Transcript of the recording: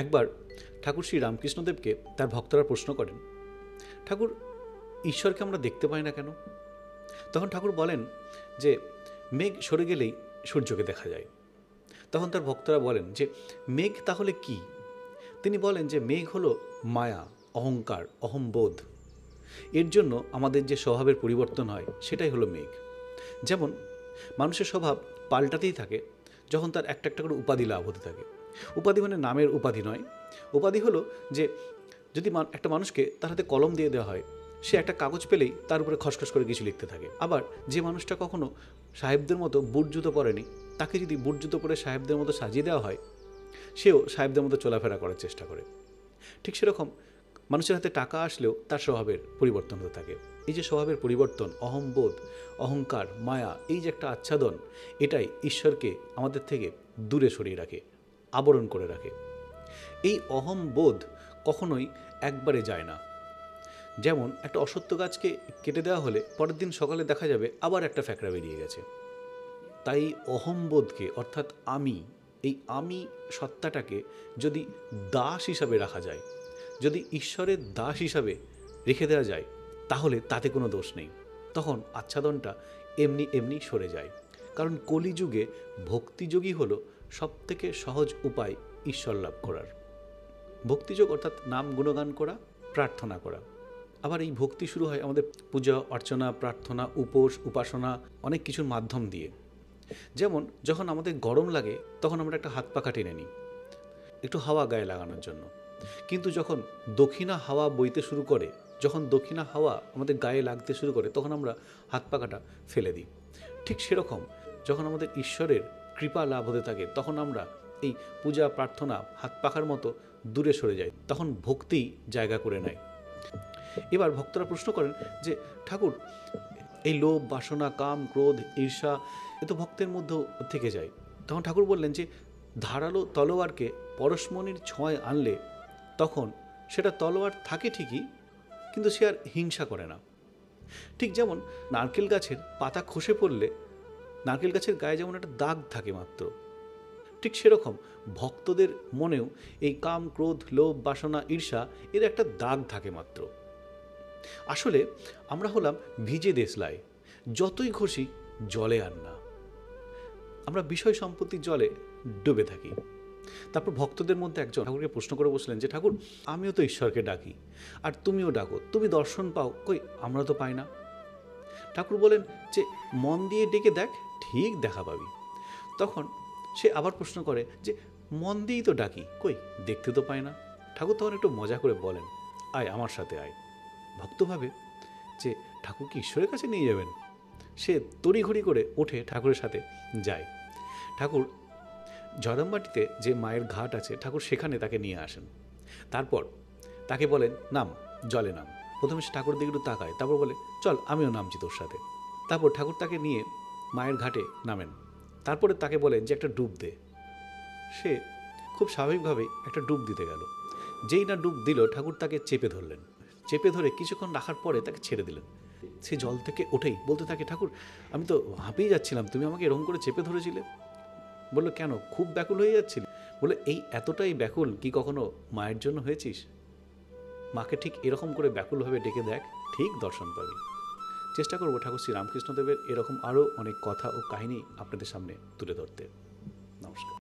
একবার ঠাকুর শ্রী রামকৃষ্ণদেবকে তার ভক্তরা প্রশ্ন করেন, ঠাকুর, ঈশ্বরকে আমরা দেখতে পাই না কেন? তখন ঠাকুর বলেন যে মেঘ সরে গেলেই সূর্যকে দেখা যায়। তখন তার ভক্তরা বলেন যে মেঘ তাহলে কি? তিনি বলেন যে মেঘ হলো মায়া, অহংকার, অহম্বোধ। এর জন্য আমাদের যে স্বভাবের পরিবর্তন হয় সেটাই হলো মেঘ। যেমন মানুষের স্বভাব পাল্টাতেই থাকে যখন তার একটা একটা করে উপাধি লাভ হতে থাকে। উপাধি মানে নামের উপাধি নয়। উপাধি হলো যে যদি একটা মানুষকে তার হাতে কলম দিয়ে দেওয়া হয়, সে একটা কাগজ পেলেই তার উপরে খসখস করে কিছু লিখতে থাকে। আবার যে মানুষটা কখনো সাহেবদের মতো বুট জুতো পরেনি, তাকে যদি বুট জুতো পরে সাহেবদের মতো সাজিয়ে দেওয়া হয়, সেও সাহেবদের মতো চলাফেরা করার চেষ্টা করে। ঠিক সেরকম মানুষের হাতে টাকা আসলেও তার স্বভাবের পরিবর্তন হতে থাকে। এই যে স্বভাবের পরিবর্তন, অহম্বোধ, অহংকার, মায়া, এই যে একটা আচ্ছাদন, এটাই ঈশ্বরকে আমাদের থেকে দূরে সরিয়ে রাখে, আবরণ করে রাখে। এই অহম্বোধ কখনোই একবারে যায় না। যেমন একটা অসত্য গাছকে কেটে দেওয়া হলে পরের দিন সকালে দেখা যাবে আবার একটা ফ্যাকড়া বেরিয়ে গেছে। তাই অহম্বোধকে, অর্থাৎ এই আমি সত্তাটাকে যদি দাস হিসাবে রাখা যায়, যদি ঈশ্বরের দাস হিসাবে রেখে দেওয়া যায়, তাহলে তাতে কোনো দোষ নেই। তখন আচ্ছাদনটা এমনি এমনি সরে যায়। কারণ কলিযুগে ভক্তিযোগই হলো সবথেকে সহজ উপায় ঈশ্বর লাভ করার। ভক্তিযোগ অর্থাৎ নাম গুণগান করা, প্রার্থনা করা। আবার এই ভক্তি শুরু হয় আমাদের পূজা অর্চনা, প্রার্থনা, উপোস, উপাসনা, অনেক কিছুর মাধ্যম দিয়ে। যেমন যখন আমাদের গরম লাগে তখন আমরা একটা হাত পাখা টেনে নিই একটু হাওয়া গায়ে লাগানোর জন্য। কিন্তু যখন দক্ষিণা হাওয়া বইতে শুরু করে, যখন দক্ষিণা হাওয়া আমাদের গায়ে লাগতে শুরু করে, তখন আমরা হাত পাখাটা ফেলে দিই। ঠিক সেরকম যখন আমাদের ঈশ্বরের কৃপা লাভ হতে থাকে, তখন আমরা এই পূজা প্রার্থনা হাত পাখার মতো দূরে সরে যাই। তখন ভক্তি জায়গা করে নেয়। এবার ভক্তরা প্রশ্ন করেন যে ঠাকুর, এই লোভ, বাসনা, কাম, ক্রোধ, ঈর্ষা এ তো ভক্তের মধ্যেও থেকে যায়। তখন ঠাকুর বললেন যে ধারালো তলোয়ারকে পরশমণির ছোঁয়ায় আনলে তখন সেটা তলোয়ার থাকে ঠিকই, কিন্তু সে আর হিংসা করে না। ঠিক যেমন নারকেল গাছের পাতা খসে পড়লে নারকেল গাছের গায়ে যেমন একটা দাগ থাকে মাত্র, ঠিক সেরকম ভক্তদের মনেও এই কাম, ক্রোধ, লোভ, বাসনা, ঈর্ষা এর একটা দাগ থাকে মাত্র। আসলে আমরা হলাম ভিজে দেশলাই, যতই ঘষি জলে আর না। আমরা বিষয় সম্পত্তির জলে ডুবে থাকি। তারপর ভক্তদের মধ্যে একজন ঠাকুরকে প্রশ্ন করে বসলেন যে ঠাকুর, আমিও তো ঈশ্বরকে ডাকি, আর তুমিও ডাকো, তুমি দর্শন পাও, কই আমরা তো পাই না। ঠাকুর বলেন যে মন দিয়ে ডেকে দেখ, ঠিক দেখা পাবি। তখন সে আবার প্রশ্ন করে যে মন দিয়েই তো ডাকি, কই দেখতে তো পাই না। ঠাকুর তখন একটু মজা করে বলেন, আয় আমার সাথে আয়। ভক্ত ভাবে যে ঠাকুর কি ঈশ্বরের কাছে নিয়ে যাবেন। সে তড়িঘড়ি করে ওঠে, ঠাকুরের সাথে যায়। ঠাকুর জয়রামবাটিতে যে মায়ের ঘাট আছে, ঠাকুর সেখানে তাকে নিয়ে আসেন। তারপর তাকে বলেন নাম, জলে নাম। প্রথমে সে ঠাকুর দিকে একটু তাকায়, তারপর বলে চল আমিও নামছি তোর সাথে। তারপর ঠাকুর তাকে নিয়ে মায়ের ঘাটে নামেন। তারপরে তাকে বলেন যে একটা ডুব দে। সে খুব স্বাভাবিকভাবেই একটা ডুব দিতে গেল। যেই না ডুব দিল, ঠাকুর তাকে চেপে ধরলেন। চেপে ধরে কিছুক্ষণ রাখার পরে তাকে ছেড়ে দিলেন। সে জল থেকে ওঠেই বলতে থাকে, ঠাকুর আমি তো হাঁপিয়ে যাচ্ছিলাম, তুমি আমাকে এরকম করে চেপে ধরেছিলে। বললো কেন, খুব ব্যাকুল হয়ে যাচ্ছিল? বলে এই এতটাই ব্যাকুল কি কখনো মায়ের জন্য হয়েছিস? মাকে ঠিক এরকম করে ব্যাকুলভাবে ডেকে দেখ, ঠিক দর্শন পাবি। চেষ্টা করবো ঠাকুর শ্রী রামকৃষ্ণদেবের এরকম আরও অনেক কথা ও কাহিনী আপনাদের সামনে তুলে ধরতে। নমস্কার।